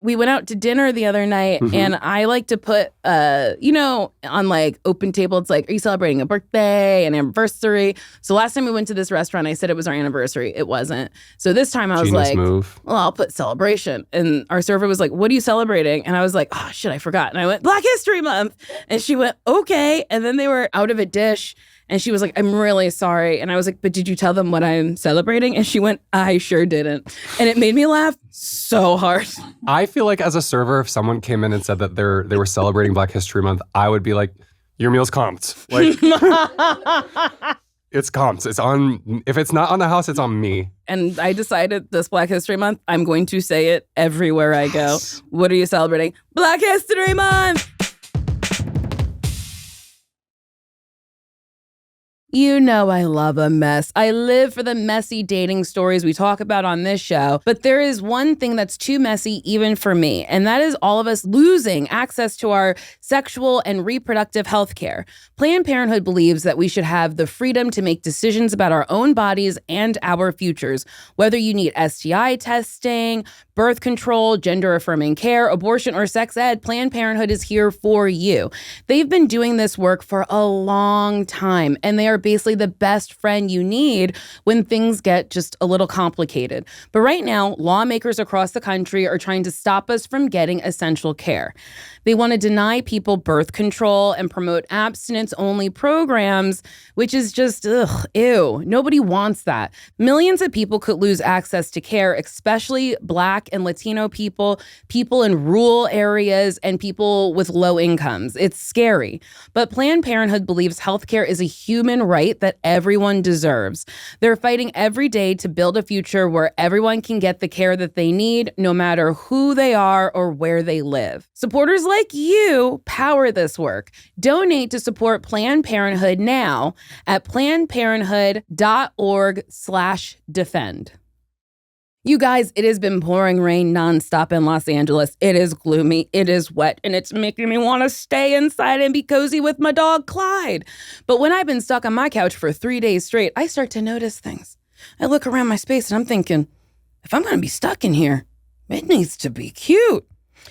We went out to dinner the other night, and I like to put, on like open table, it's like, are you celebrating a birthday, an anniversary? So last time we went to this restaurant, I said it was our anniversary. It wasn't. So this time I was like, move. well, I'll put celebration. And our server was like, what are you celebrating? And I was like, oh, shit, I forgot. And I went, Black History Month. And she went, okay. And then they were out of a dish. And she was like, I'm really sorry. And I was like, but did you tell them what I'm celebrating? And she went, I sure didn't. And it made me laugh so hard. I feel like as a server, if someone came in and said that they were celebrating Black History Month, I would be like, your meal's comped. Like, it's comped. It's on, if it's not on the house, it's on me. And I decided this Black History Month, I'm going to say it everywhere I go. What are you celebrating? Black History Month! You know I love a mess. I live for the messy dating stories we talk about on this show. But there is one thing that's too messy even for me, and that is all of us losing access to our sexual and reproductive health care. Planned Parenthood believes that we should have the freedom to make decisions about our own bodies and our futures. Whether you need STI testing, birth control, gender-affirming care, abortion, or sex ed, Planned Parenthood is here for you. They've been doing this work for a long time, and they are basically the best friend you need when things get just a little complicated. But right now, lawmakers across the country are trying to stop us from getting essential care. They want to deny people birth control and promote abstinence-only programs, which is just, ew. Nobody wants that. Millions of people could lose access to care, especially Black and Latino people, people in rural areas, and people with low incomes. It's scary. But Planned Parenthood believes healthcare is a human right that everyone deserves. They're fighting every day to build a future where everyone can get the care that they need, no matter who they are or where they live. Supporters like you power this work. Donate to support Planned Parenthood now at plannedparenthood.org/defend. You guys, it has been pouring rain nonstop in Los Angeles. It is gloomy, it is wet, and it's making me want to stay inside and be cozy with my dog, Clyde. But when I've been stuck on my couch for 3 days straight, I start to notice things. I look around my space and I'm thinking, if I'm going to be stuck in here, it needs to be cute.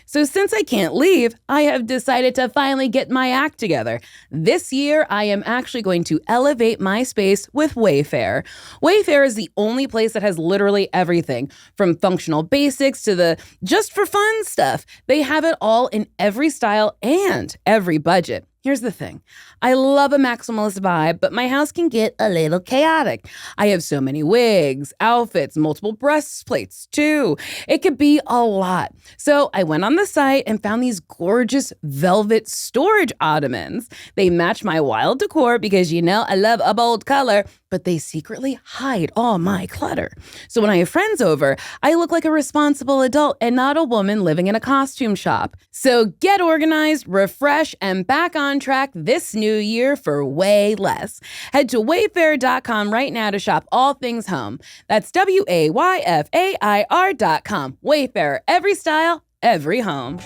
So since I can't leave, I have decided to finally get my act together. This year, I am actually going to elevate my space with Wayfair. Wayfair is the only place that has literally everything, from functional basics to the just for fun stuff. They have it all in every style and every budget. Here's the thing. I love a maximalist vibe, but my house can get a little chaotic. I have so many wigs, outfits, multiple breastplates too. It could be a lot. So I went on the site and found these gorgeous velvet storage ottomans. They match my wild decor because, you know, I love a bold color, but they secretly hide all my clutter. So when I have friends over, I look like a responsible adult and not a woman living in a costume shop. So get organized, refresh, and back on track this new year for way less. Head to wayfair.com right now to shop all things home. That's WAYFAIR.com. Wayfair, every style, every home.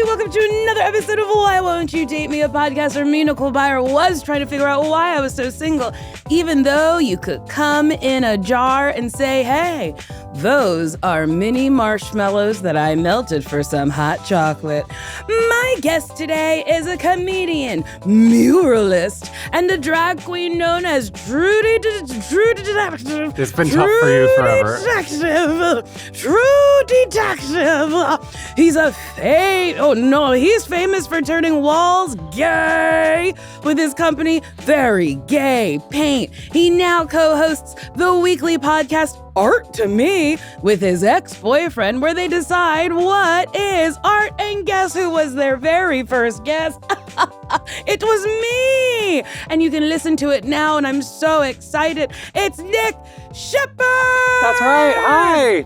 Welcome to another episode of Why Won't You Date Me, a podcast where me, Nicole, Byer was trying to figure out why I was so single, even though you could come in a jar and say, hey, those are mini marshmallows that I melted for some hot chocolate. My guest today is a comedian, muralist, and a drag queen known as Trudy Tective. It's been tough for you forever. Trudy Tective. He's a no, he's famous for turning walls gay with his company, Very Gay Paint. He now co-hosts the weekly podcast, Art to Me, with his ex-boyfriend, where they decide what is art. And guess who was their very first guest? It was me! And you can listen to it now, and I'm so excited. It's Nic Sheppard! That's right. Hi.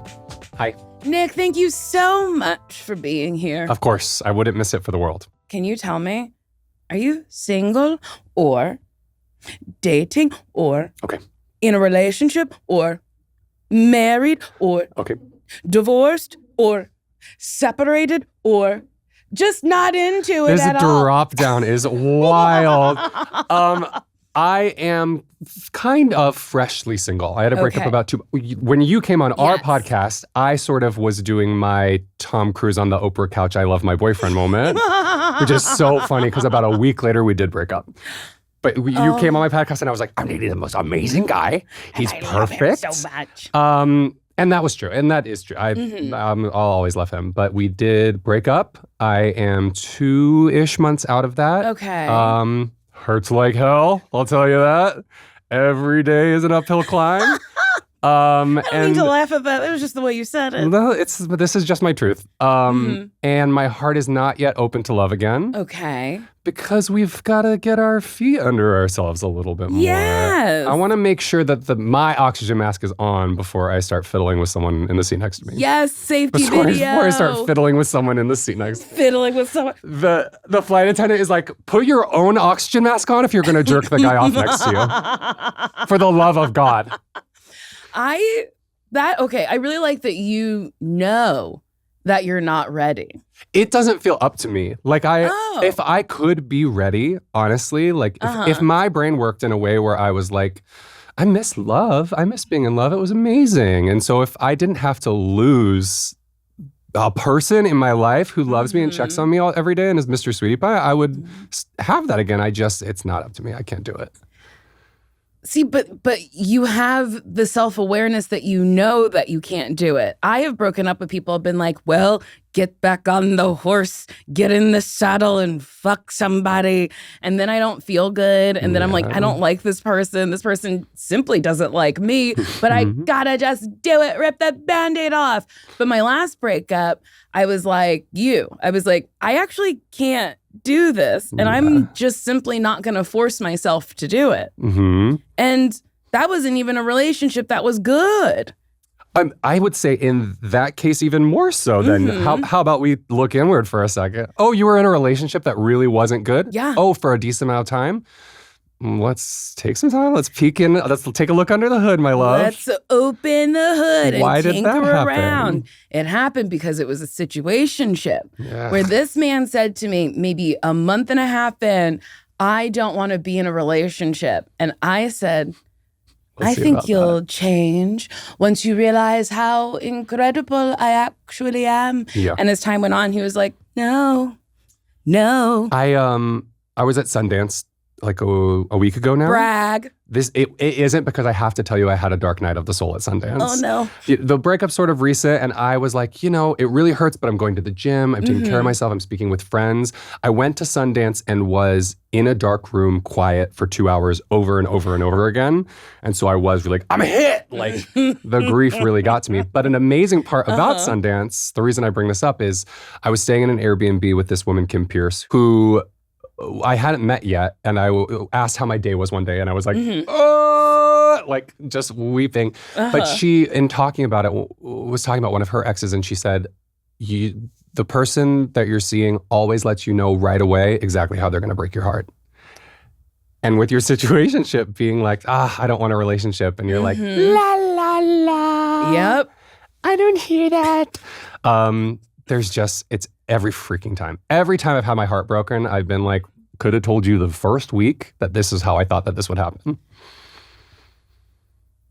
Hi. Nic, thank you so much for being here. Of course. I wouldn't miss it for the world. Can you tell me, are you single or dating or in a relationship or married or divorced or separated or just not into it This at all? drop down is wild. I am kind of freshly single. I had a breakup about when you came on our podcast, I sort of was doing my Tom Cruise on the Oprah couch, I love my boyfriend moment, which is so funny because about a week later we did break up. But you came on my podcast and I was like, I'm dating the most amazing guy. He's perfect. Love him so much. And that was true. And that is true. I'll always love him. But we did break up. I am 2-ish months out of that. Okay. Hurts like hell. I'll tell you that. Every day is an uphill climb. I don't mean to laugh at that. It was just the way you said it. No, but this is just my truth. And my heart is not yet open to love again. Okay. Because we've got to get our feet under ourselves a little bit more. Yes. I want to make sure that my oxygen mask is on before I start fiddling with someone in the seat next to me. Yes, safety video. Before I start fiddling with someone in the seat next to me. Fiddling with someone. The flight attendant is like, put your own oxygen mask on if you're going to jerk the guy off next to you. For the love of God. I really like that you know that you're not ready. It doesn't feel up to me. Like if I could be ready, honestly, like if my brain worked in a way where I was like, I miss love. I miss being in love. It was amazing. And so if I didn't have to lose a person in my life who loves me and checks on me every day and is Mr. Sweetie Pie, I would have that again. It's not up to me. I can't do it. See, but you have the self-awareness that you know that you can't do it. I have broken up with people, have been like, well, get back on the horse, get in the saddle and fuck somebody. And then I don't feel good. And then I'm like, I don't like this person. This person simply doesn't like me, but I gotta just do it, rip the Band-Aid off. But my last breakup, I was like, I actually can't do this. And I'm just simply not going to force myself to do it. And that wasn't even a relationship that was good. I would say in that case, even more so than how about we look inward for a second? Oh, you were in a relationship that really wasn't good? Yeah. Oh, for a decent amount of time? Let's take some time. Let's peek in. Let's take a look under the hood, my love. Let's open the hood and tinker happen? around. It happened because it was a situationship where this man said to me maybe a month and a half in, I don't want to be in a relationship. And I said, I think you'll change once you realize how incredible I actually am. Yeah. And as time went on, he was like, no. I was at Sundance like a week ago now. Brag. It isn't because I have to tell you I had a dark night of the soul at Sundance. Oh, no. The breakup sort of recent, and I was like, it really hurts, but I'm going to the gym. I'm taking care of myself. I'm speaking with friends. I went to Sundance and was in a dark room, quiet for 2 hours over and over and over again. And so I was really like, I'm hit! Like, the grief really got to me. But an amazing part about Sundance, the reason I bring this up is I was staying in an Airbnb with this woman, Kim Pierce, who I hadn't met yet, and I asked how my day was one day, and I was like, like just weeping. But she, in talking about it, was talking about one of her exes, and she said, the person that you're seeing always lets you know right away exactly how they're going to break your heart. And with your situationship being like, I don't want a relationship, and you're like, la, la, la. Yep. I don't hear that. It's every freaking time. Every time I've had my heart broken, I've been like, could have told you the first week that this is how I thought that this would happen.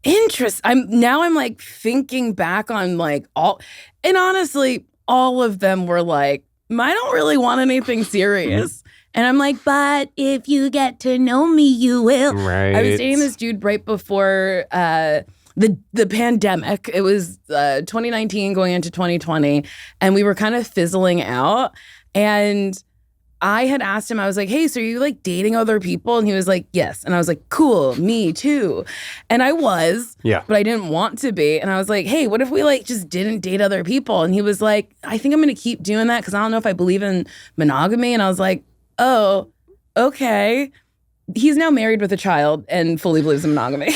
I'm like thinking back on like and honestly, all of them were like, I don't really want anything serious. And I'm like, but if you get to know me, you will. Right. I was dating this dude right before the pandemic. It was 2019 going into 2020, and we were kind of fizzling out. And I had asked him, I was like, hey, so are you like dating other people? And he was like, yes. And I was like, cool, me too. And I was, but I didn't want to be. And I was like, hey, what if we like just didn't date other people? And he was like, I think I'm going to keep doing that because I don't know if I believe in monogamy. And I was like, oh, okay. He's now married with a child and fully believes in monogamy.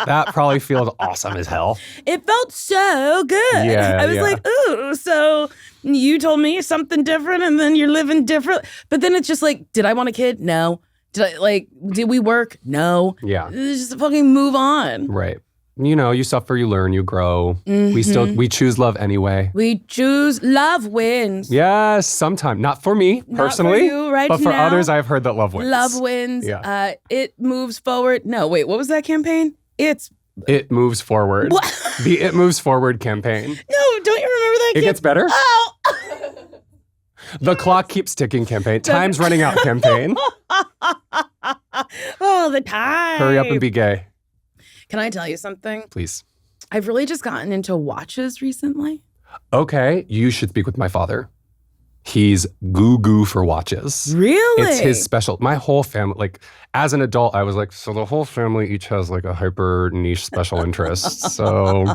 That probably feels awesome as hell. It felt so good. Yeah, I was like, ooh, so you told me something different and then you're living different. But then it's just like, did I want a kid? No. Did we work? No. Yeah. Just fucking move on. Right. you suffer, you learn, you grow. We choose love anyway. We choose love wins. Yes, sometime. Not for me personally, not for you right but for now. others, I've heard that love wins. Love wins. Yeah. It moves forward. No, wait, what was that campaign? It moves forward. What? The It Moves Forward campaign. No, don't you remember that? It gets better. Oh. The clock keeps ticking campaign. Time's running out campaign. Oh, the time. Hurry up and be gay. Can I tell you something? Please. I've really just gotten into watches recently. Okay, you should speak with my father. He's goo for watches. Really? It's his special. My whole family, like as an adult, I was like, so the whole family each has like a hyper niche special interest. So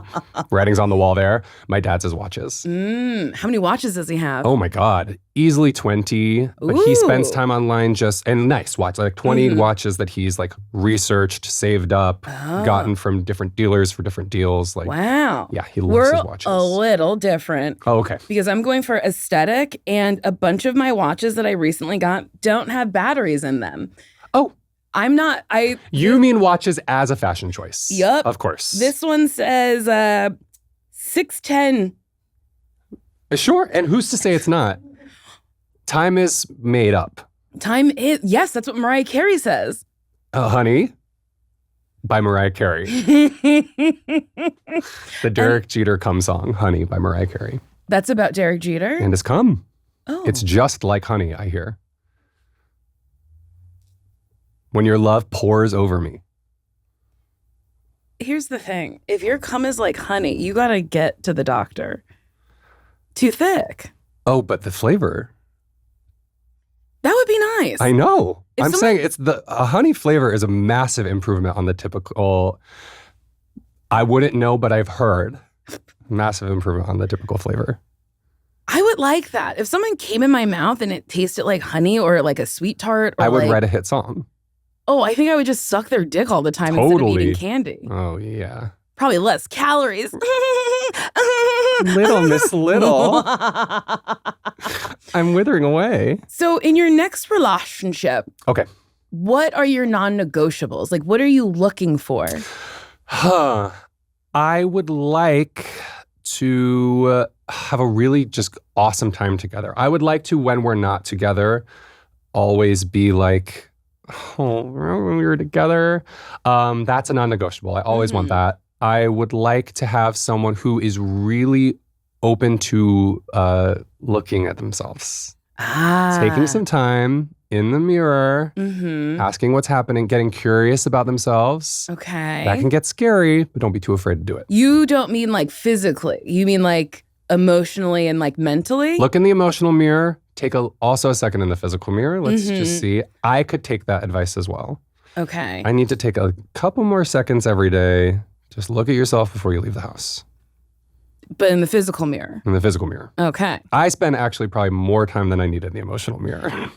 writing's on the wall there. My dad's his watches. How many watches does he have? Oh my God. Easily 20. But he spends time online and nice watch, like 20 watches that he's like researched, saved up, gotten from different dealers for different deals. Like, wow. Yeah, he loves his watches. We're a little different. Oh, okay. Because I'm going for aesthetic, and a bunch of my watches that I recently got don't have batteries in them. Oh. I'm not, You mean watches as a fashion choice? Yup. Of course. This one says 610. Sure, and who's to say it's not? Time is made up. Time is, yes, that's what Mariah Carey says. Honey, by Mariah Carey. The Derek Jeter Come song, Honey, by Mariah Carey. That's about Derek Jeter? And it's come. Oh. It's just like honey, I hear. When your love pours over me. Here's the thing. If your cum is like honey, you got to get to the doctor. Too thick. Oh, but the flavor. That would be nice. I know. I'm saying a honey flavor is a massive improvement on the typical, I wouldn't know, but I've heard. Massive improvement on the typical flavor. I would like that. If someone came in my mouth and it tasted like honey or like a sweet tart. Or I would write a hit song. Oh, I think I would just suck their dick all the time instead of eating candy. Oh, yeah. Probably less calories. Little Miss Little. I'm withering away. So in your next relationship, okay, what are your non-negotiables? Like, what are you looking for? I would like to have a really just awesome time together. I would like to, when we're not together, always be like, oh, remember when we were together? That's a non-negotiable. I always want that. I would like to have someone who is really open to looking at themselves. Taking some time in the mirror, asking what's happening, getting curious about themselves. Okay. That can get scary, but don't be too afraid to do it. You don't mean like physically. You mean like emotionally and like mentally? Look in the emotional mirror. Take also a second in the physical mirror. Let's just see. I could take that advice as well. Okay. I need to take a couple more seconds every day. Just look at yourself before you leave the house. But in the physical mirror? In the physical mirror. Okay. I spend actually probably more time than I need in the emotional mirror.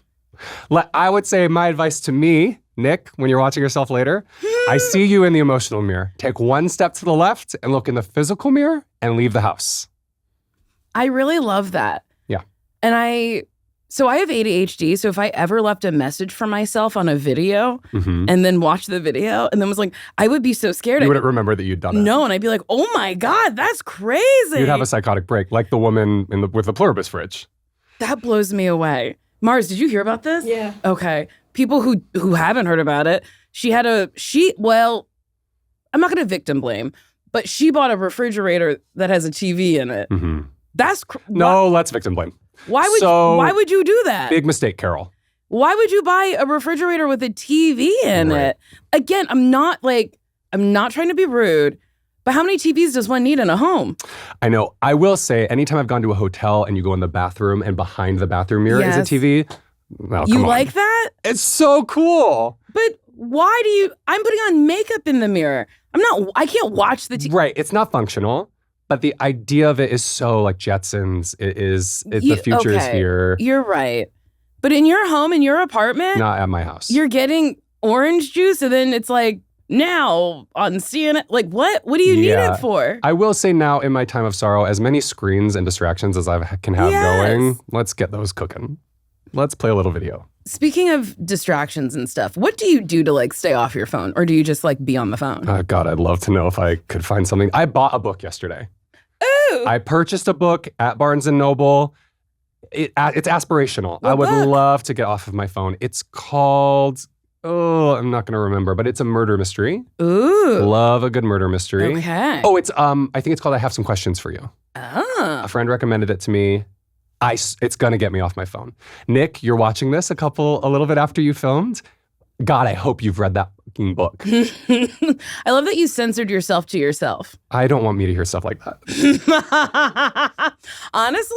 I would say my advice to me, Nick, when you're watching yourself later, I see you in the emotional mirror. Take one step to the left and look in the physical mirror and leave the house. I really love that. Yeah. And so I have ADHD, so if I ever left a message for myself on a video and then watched the video and then was like, I would be so scared. You wouldn't remember that you'd done it. No, and I'd be like, oh my God, that's crazy. You'd have a psychotic break, like the woman with the pluribus fridge. That blows me away. Mars, did you hear about this? Yeah. Okay. People who haven't heard about it, well, I'm not going to victim blame, but she bought a refrigerator that has a TV in it. That's let's victim blame. Why would you do that? Big mistake, Carol. Why would you buy a refrigerator with a TV in it? Again, I'm not trying to be rude, but how many TVs does one need in a home? I know. I will say, anytime I've gone to a hotel and you go in the bathroom and behind the bathroom mirror is a TV. Well, you like that? It's so cool. But why I'm putting on makeup in the mirror. I can't watch the TV. Right. It's not functional. But the idea of it is so like Jetsons. The future is here. You're right. But in your home, in your apartment, not at my house. You're getting orange juice, and then it's like now on CNN. Like what? What do you need it for? I will say now, in my time of sorrow, as many screens and distractions as I can have going, let's get those cooking. Let's play a little video. Speaking of distractions and stuff, what do you do to like stay off your phone? Or do you just like be on the phone? God, I'd love to know if I could find something. I bought a book yesterday. Ooh. I purchased a book at Barnes & Noble. It's aspirational. What I would book? love to get off of my phone. It's called, I'm not going to remember, but it's a murder mystery. Ooh. Love a good murder mystery. Okay. Oh, it's I think it's called I Have Some Questions for You. Oh. A friend recommended it to me. It's going to get me off my phone. Nick, you're watching this a little bit after you filmed. God, I hope you've read that fucking book. I love that you censored yourself to yourself. I don't want me to hear stuff like that. Honestly,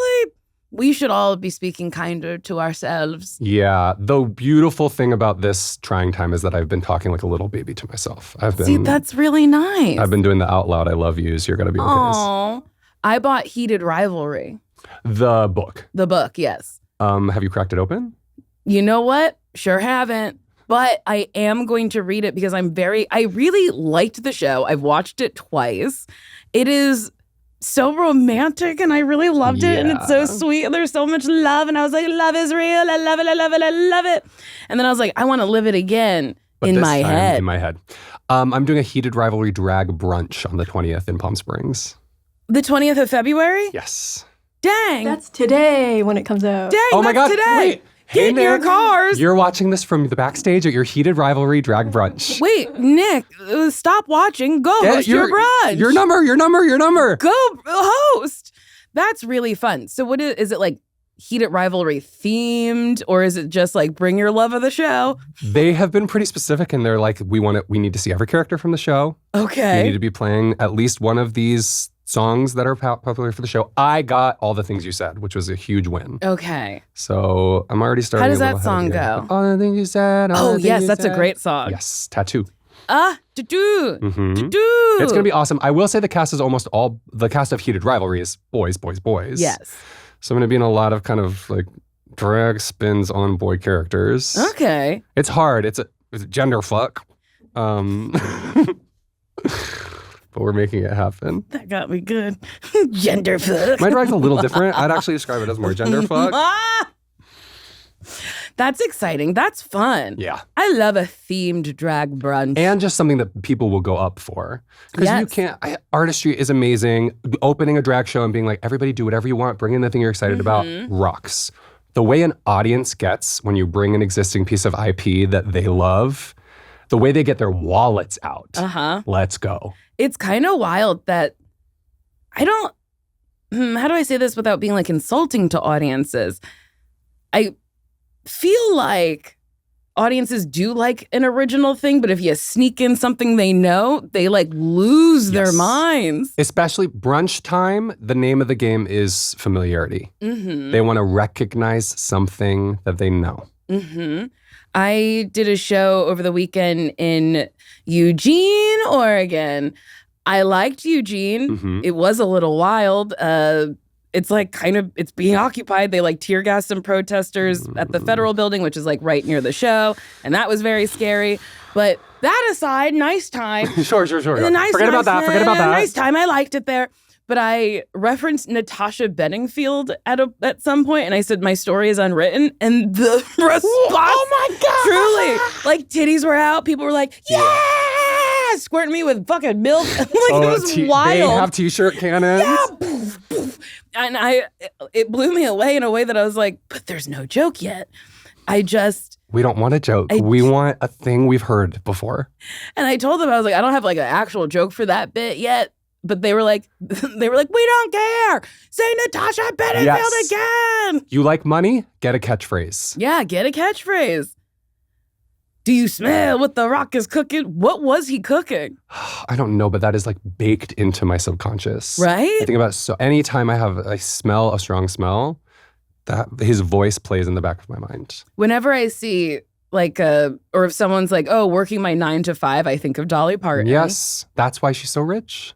we should all be speaking kinder to ourselves. Yeah. The beautiful thing about this trying time is that I've been talking like a little baby to myself. See, that's really nice. I've been doing the out loud I love yous. You're going to be okay. Oh, I bought Heated Rivalry. The book. The book, yes. Have you cracked it open? You know what? Sure haven't. But I am going to read it because I really liked the show. I've watched it twice. It is so romantic and I really loved it. And it's so sweet. And there's so much love. And I was like, love is real. I love it. I love it. I love it. And then I was like, I want to live it again in my head. In my head. I'm doing a Heated Rivalry drag brunch on the 20th in Palm Springs. The 20th of February? Yes. Dang. That's today when it comes out. Dang, Oh my God. today. Wait. Get in your Nick, cars. You're watching this from the backstage at your Heated Rivalry drag brunch. Wait, Nick, stop watching. Go host your brunch. Your number. Go host. That's really fun. So what is it like Heated Rivalry themed or is it just like bring your love of the show? They have been pretty specific and they're like, we need to see every character from the show. Okay. You need to be playing at least one of these songs that are popular for the show. I got all the things you said, which was a huge win. Okay. So I'm already starting. How does a that little song ahead of go? All the things you said. Oh, yes, that's a great song. Yes, Tattoo. Do-do. Mm-hmm. Do-do. It's going to be awesome. I will say the cast is almost all, the cast of Heated Rivalry is boys. Yes. So I'm going to be in a lot of kind of like drag spins on boy characters. Okay. It's hard. It's a gender fuck. But we're making it happen. That got me good. Gender fuck. My drag's a little different. I'd actually describe it as more gender fuck. That's exciting. That's fun. Yeah. I love a themed drag brunch. And just something that people will go up for. Because you can't, artistry is amazing. Opening a drag show and being like, everybody do whatever you want, bring in the thing you're excited about, rocks. The way an audience gets when you bring an existing piece of IP that they love, the way they get their wallets out. Let's go. It's kind of wild that how do I say this without being like insulting to audiences? I feel like audiences do like an original thing, but if you sneak in something they know, they like lose their minds. Especially brunch time, the name of the game is familiarity. They want to recognize something that they know. I did a show over the weekend in Eugene, Oregon. I liked Eugene. It was a little wild. It's like it's being occupied. They like tear gassed some protesters at the federal building, which is like right near the show. And that was very scary. But that aside, nice time. Sure. Forget about that. Nice time. I liked it there. But I referenced Natasha Bedingfield at some point, and I said my story is unwritten, and the response, oh my God, truly, like titties were out. People were like, yeah, squirting me with fucking milk. Like it was wild. They have t-shirt cannons. Yeah, and it blew me away in a way that I was like, but there's no joke yet. We don't want a joke. We want a thing we've heard before. And I told them, I was like, I don't have like an actual joke for that bit yet. But they were like, we don't care. Say Natasha Bedingfield again. You like money? Get a catchphrase. Yeah, get a catchphrase. Do you smell what the Rock is cooking? What was he cooking? I don't know, but that is like baked into my subconscious. Right? I think about anytime I smell a strong smell, that his voice plays in the back of my mind. Whenever I see or if someone's like, oh, working my 9 to 5, I think of Dolly Parton. Yes, that's why she's so rich.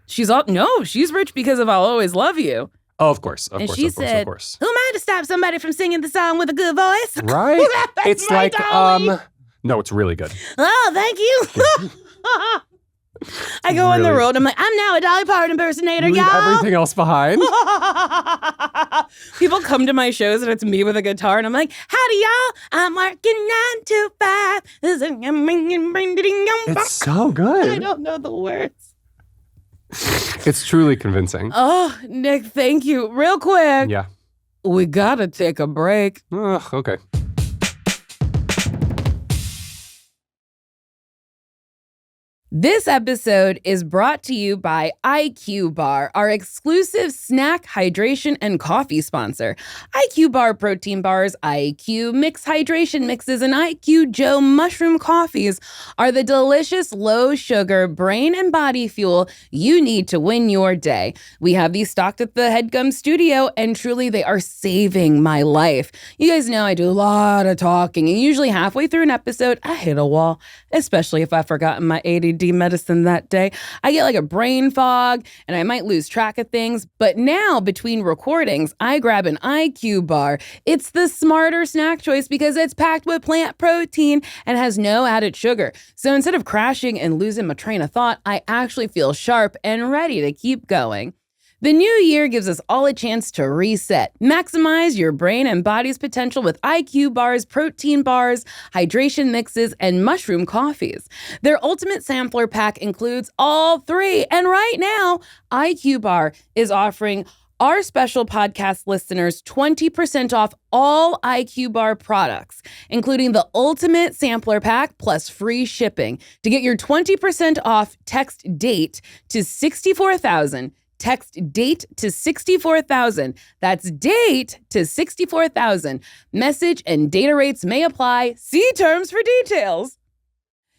She's rich because of I'll Always Love You. Oh, of course. Of She said, who am I to stop somebody from singing the song with a good voice? Right? It's like, Dolly. no, it's really good. Oh, thank you. I go on the really- road. I'm like, I'm now a Dolly Parton impersonator, You leave y'all. everything else behind. People come to my shows and it's me with a guitar, and I'm like, howdy, y'all. I'm working 9 to 5. It's so I good. don't know the words. It's truly convincing. Oh, Nick, thank you. Real quick, Yeah. we gotta take a break. Okay. This episode is brought to you by IQBar, our exclusive snack, hydration, and coffee sponsor. IQBar protein bars, IQ mix hydration mixes, and IQ Joe mushroom coffees are the delicious low-sugar brain and body fuel you need to win your day. We have these stocked at the HeadGum studio, and truly they are saving my life. You guys know I do a lot of talking, and usually halfway through an episode, I hit a wall, especially if I've forgotten my ADD medicine that day. I get like a brain fog and I might lose track of things. But now between recordings, I grab an IQ bar. It's the smarter snack choice because it's packed with plant protein and has no added sugar. So instead of crashing and losing my train of thought, I actually feel sharp and ready to keep going. The new year gives us all a chance to reset. Maximize your brain and body's potential with IQBars, protein bars, hydration mixes, and mushroom coffees. Their ultimate sampler pack includes all three. And right now, IQBar is offering our special podcast listeners 20% off all IQBar products, including the ultimate sampler pack plus free shipping. To get your 20% off, text DATE to 64,000. Text DATE to 64,000. That's DATE to 64,000. Message and data rates may apply. See terms for details.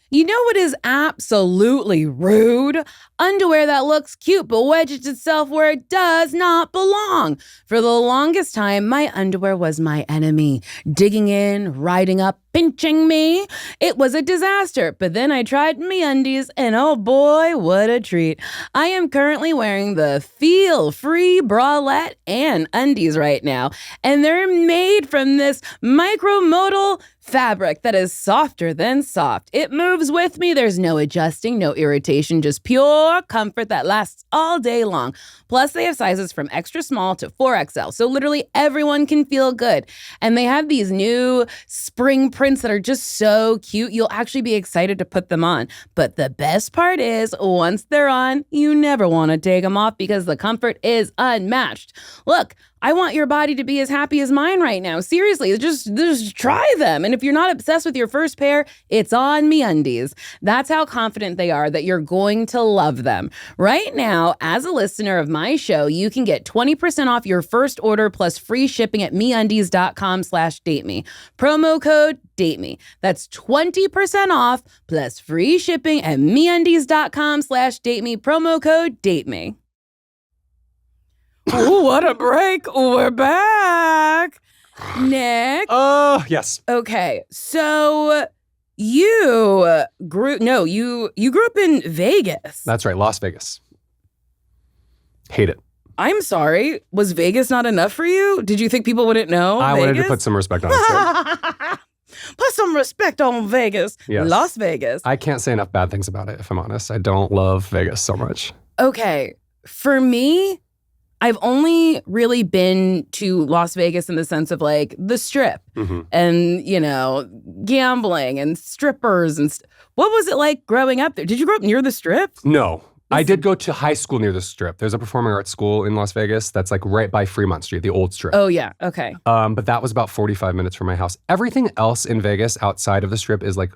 You know what is absolutely rude? Underwear that looks cute but wedges itself where it does not belong. For the longest time, my underwear was my enemy. Digging in, riding up, pinching me. It was a disaster. But then I tried MeUndies, and oh boy, what a treat. I am currently wearing the feel-free bralette and undies right now, and they're made from this micromodal fabric that is softer than soft. It moves with me. There's no adjusting, no irritation, just pure comfort that lasts all day long. Plus, they have sizes from extra small to 4XL, so literally everyone can feel good. And they have these new spring prints that are just so cute. You'll actually be excited to put them on. But the best part is, once they're on, you never want to take them off because the comfort is unmatched. Look, I want your body to be as happy as mine right now. Seriously, just try them. And if you're not obsessed with your first pair, it's on MeUndies. That's how confident they are that you're going to love them. Right now, as a listener of my show, you can get 20% off your first order plus free shipping at MeUndies.com/dateme. Promo code DATEME. That's 20% off plus free shipping at MeUndies.com/dateme. Promo code DATEME. Ooh, what a break. We're back. Nick. Oh, yes. Okay, so you grew up in Vegas. That's right. Las Vegas. Hate it. I'm sorry. Was Vegas not enough for you? Did you think people wouldn't know? I wanted to put some respect on it. Put some respect on Vegas. Yes. Las Vegas. I can't say enough bad things about it, if I'm honest. I don't love Vegas so much. Okay, for me, I've only really been to Las Vegas in the sense of like the Strip and, you know, gambling and strippers and what was it like growing up there? Did you grow up near the Strip? No. I did go to high school near the Strip. There's a performing arts school in Las Vegas that's like right by Fremont Street, the old Strip. Oh, yeah. Okay. But that was about 45 minutes from my house. Everything else in Vegas outside of the Strip is like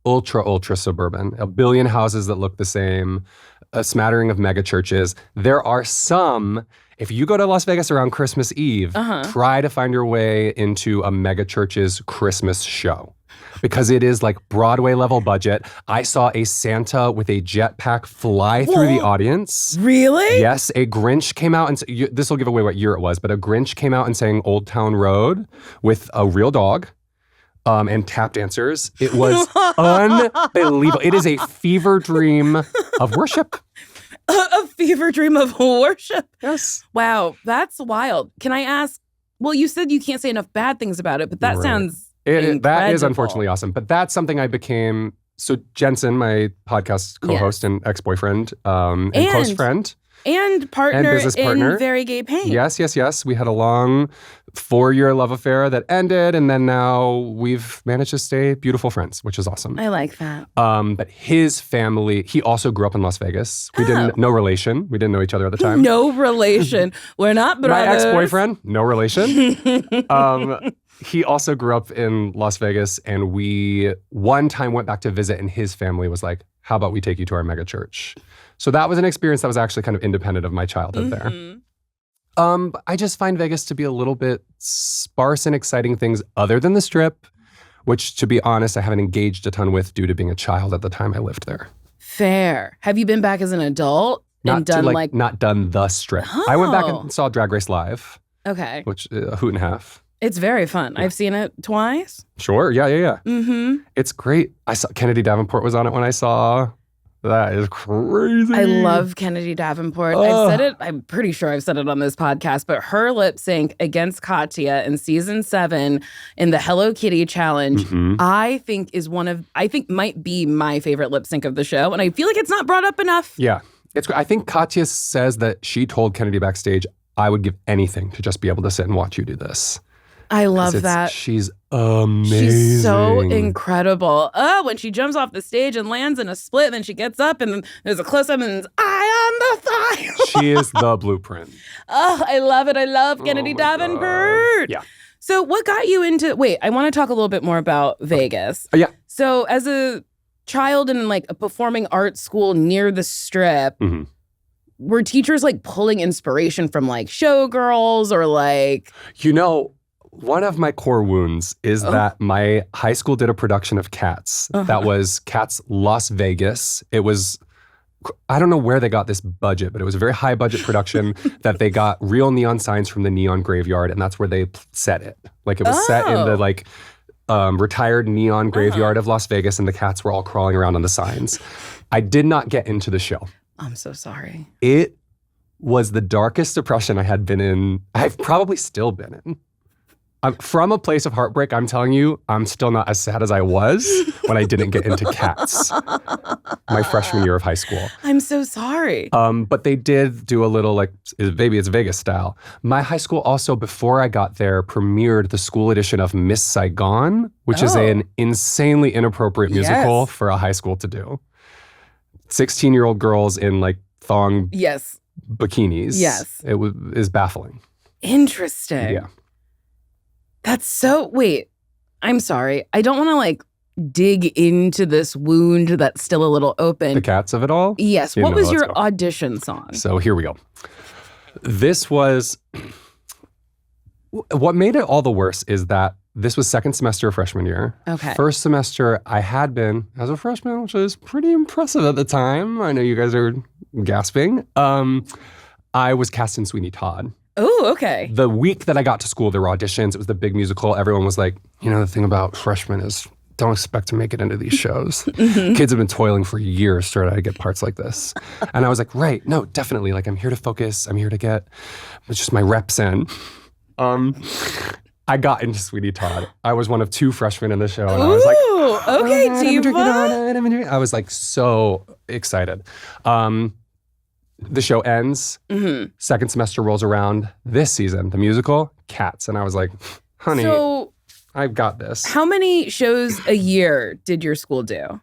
ultra suburban. A billion houses that look the same, a smattering of mega churches. There are some, if you go to Las Vegas around Christmas Eve, try to find your way into a mega church's Christmas show. Because it is like Broadway level budget. I saw a Santa with a jetpack fly through the audience. Really? Yes, a Grinch came out and this will give away what year it was, but a Grinch came out and sang Old Town Road with a real dog. And tap dancers. It was unbelievable. It is a fever dream of worship. A fever dream of worship. Yes. Wow, that's wild. Can I ask? Well, you said you can't say enough bad things about it, but that sounds incredible. That is unfortunately awesome. But that's something I became So Jensen, my podcast co-host and ex-boyfriend and close friend. And partner and business partner. in Very Gay Paint. Yes. We had a long 4-year love affair that ended, and then now we've managed to stay beautiful friends, which is awesome. I like that. But his family, he also grew up in Las Vegas. We didn't, no relation. We didn't know each other at the time. No relation. We're not brothers. My ex-boyfriend, no relation. He also grew up in Las Vegas, and we one time went back to visit, and his family was like, how about we take you to our mega church? So that was an experience that was actually kind of independent of my childhood there. I just find Vegas to be a little bit sparse in exciting things other than the Strip, which, to be honest, I haven't engaged a ton with due to being a child at the time I lived there. Fair. Have you been back as an adult Not done the Strip. Oh. I went back and saw Drag Race Live. Okay. Which, a hoot and a half. It's very fun. Yeah. I've seen it twice. Sure. Yeah. Mm-hmm. It's great. I saw Kennedy Davenport was on it when I saw. That is crazy. I love Kennedy Davenport. I've said it. I'm pretty sure I've said it on this podcast, but her lip sync against Katya in season 7 in the Hello Kitty challenge, I think might be my favorite lip sync of the show. And I feel like it's not brought up enough. Yeah. I think Katya says that she told Kennedy backstage, I would give anything to just be able to sit and watch you do this. I love that. She's amazing. She's so incredible. When she jumps off the stage and lands in a split, and then she gets up and there's a close-up and it's eye on the thigh. She is the blueprint. I love it. I love Kennedy Davenport. Yeah. So what got you into, I want to talk a little bit more about Vegas. Yeah. So as a child in like a performing arts school near the Strip, were teachers like pulling inspiration from like showgirls or like... One of my core wounds is that my high school did a production of Cats. That was Cats Las Vegas. It was, I don't know where they got this budget, but it was a very high budget production that they got real neon signs from the neon graveyard, and that's where they set it. Like it was set in the retired neon graveyard of Las Vegas, and the cats were all crawling around on the signs. I did not get into the show. I'm so sorry. It was the darkest depression I had been in. I've probably still been in. From a place of heartbreak, I'm telling you, I'm still not as sad as I was when I didn't get into Cats my freshman year of high school. I'm so sorry. But they did do a little maybe it's Vegas style. My high school also, before I got there, premiered the school edition of Miss Saigon, which is an insanely inappropriate musical for a high school to do. 16-year-old girls in like thong bikinis. Yes. It is baffling. Interesting. Yeah. That's so, I'm sorry. I don't want to like dig into this wound that's still a little open. The Cats of it all? Yes. What was your audition song? So here we go. This was, what made it all the worse is that this was second semester of freshman year. Okay. First semester, I had been as a freshman, which was pretty impressive at the time. I know you guys are gasping. I was cast in Sweeney Todd. Oh, okay. The week that I got to school, there were auditions. It was the big musical. Everyone was like, the thing about freshmen is don't expect to make it into these shows. Kids have been toiling for years to try to get parts like this. And I was like, right, no, definitely. Like, I'm here to focus. I'm here to get just my reps in. I got into Sweeney Todd. I was one of 2 freshmen in the show. And I was like, okay, diva. I was like so excited. The show ends. Second semester rolls around. This season, the musical, Cats. And I was like, honey, I've got this. How many shows a year did your school do?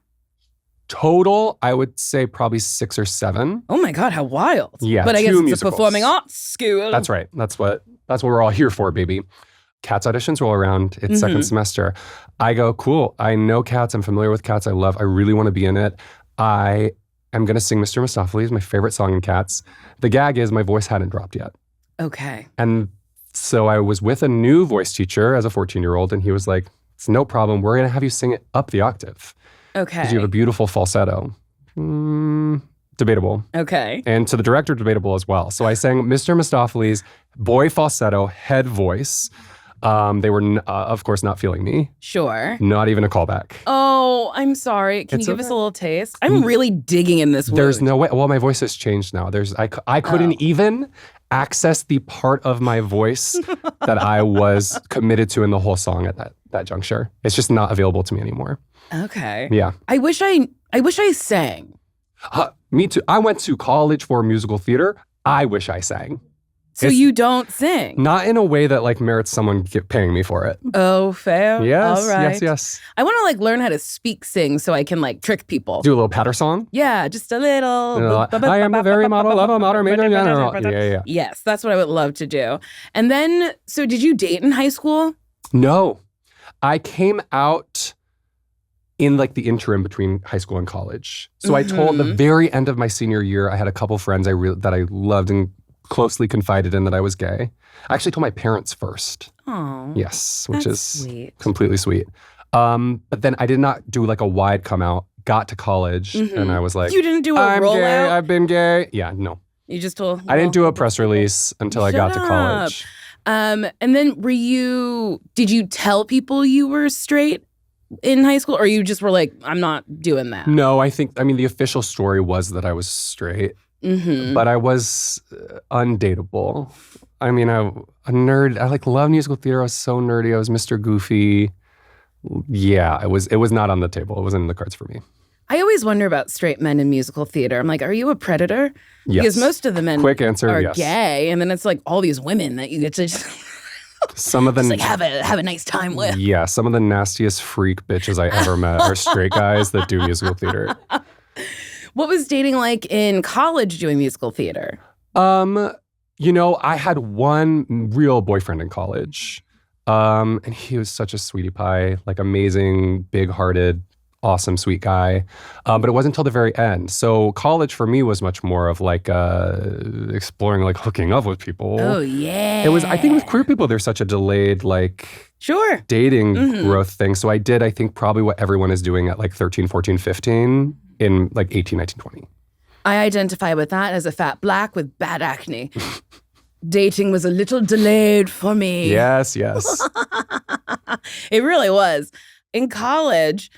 Total, I would say probably 6 or 7. Oh my God, how wild. Yeah, but I guess it's musicals. a performing arts school. That's right. That's what we're all here for, baby. Cats auditions roll around. It's second semester. I go, cool. I know Cats. I'm familiar with Cats. I really want to be in it. I'm going to sing Mr. Mistopheles, my favorite song in Cats. The gag is my voice hadn't dropped yet. Okay. And so I was with a new voice teacher as a 14-year-old, and he was like, it's no problem. We're going to have you sing it up the octave. Okay. Because you have a beautiful falsetto. Debatable. Okay. And to the director, debatable as well. So I sang Mr. Mistopheles, boy falsetto, head voice. They were, of course, not feeling me. Sure. Not even a callback. Oh, I'm sorry. Can you give us a little taste? I'm really digging in this wound. There's no way. Well, my voice has changed now. I couldn't even access the part of my voice that I was committed to in the whole song at that juncture. It's just not available to me anymore. Okay. Yeah. I wish I sang. Me too. I went to college for musical theater. I wish I sang. So you don't sing? Not in a way that like merits someone paying me for it. Oh, fair. Yes, all right. yes. I want to like learn how to speak sing so I can like trick people. Do a little patter song? Yeah, just a little. I am the very model of a modern major general. Yeah. Yes, that's what I would love to do. And then, so did you date in high school? No. I came out in like the interim between high school and college. So I told the very end of my senior year, I had a couple friends that I loved and closely confided in that I was gay. I actually told my parents first. Oh, yes, which is sweet. Completely sweet. But then I did not do like a wide come out, got to college, and I was like, you didn't do a I'm rollout? gay, I've been gay. Yeah, no. You just told? I didn't do a press release until I got to college. And then did you tell people you were straight in high school, or you just were like, I'm not doing that? No, I mean, the official story was that I was straight. But I was undateable. I mean, a nerd. I like love musical theater. I was so nerdy. I was Mr. Goofy. Yeah, it was not on the table. It wasn't in the cards for me. I always wonder about straight men in musical theater. I'm like, are you a predator? Yes. Because most of the men Quick answer, are yes. gay, and then it's like all these women that you get to just, some of the just like have a nice time with. Yeah, some of the nastiest freak bitches I ever met are straight guys that do musical theater. What was dating like in college doing musical theater? I had one real boyfriend in college. And he was such a sweetie pie, like amazing, big-hearted, awesome, sweet guy. But it wasn't until the very end. So college for me was much more of like exploring, like hooking up with people. Oh, yeah. It was, I think with queer people, there's such a delayed like dating growth thing. So I did, I think, probably what everyone is doing at like 13, 14, 15 in like 18, 19, 20. I identify with that as a fat black with bad acne. Dating was a little delayed for me. Yes. It really was. In college,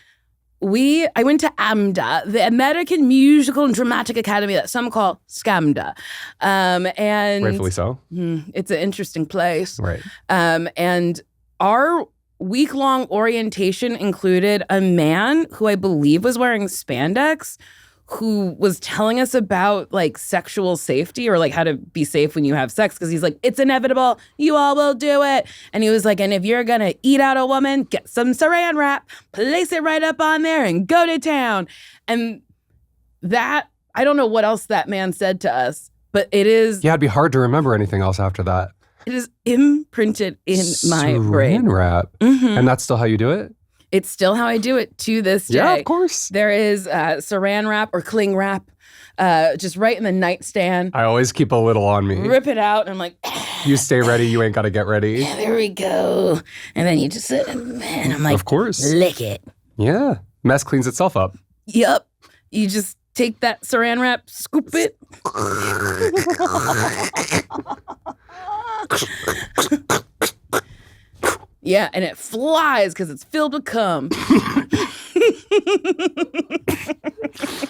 I went to AMDA, the American Musical and Dramatic Academy that some call SCAMDA. And Rightfully so. It's an interesting place. Right. And our week-long orientation included a man who I believe was wearing spandex, who was telling us about like sexual safety or like how to be safe when you have sex, because he's like, it's inevitable, you all will do it. And he was like, and if you're gonna eat out a woman, get some saran wrap, place it right up on there and go to town. And that, I don't know what else that man said to us, but it is... Yeah, it'd be hard to remember anything else after that. It is imprinted in my brain. Saran wrap. And that's still how you do it? It's still how I do it to this day. Yeah, of course. There is saran wrap or cling wrap just right in the nightstand. I always keep a little on me. Rip it out and I'm like... You stay ready, you ain't got to get ready. Yeah, there we go. And then you just sit and I'm like... Of course. Lick it. Yeah. Mess cleans itself up. Yup. You just take that saran wrap, scoop it. Yeah, and it flies because it's filled with cum.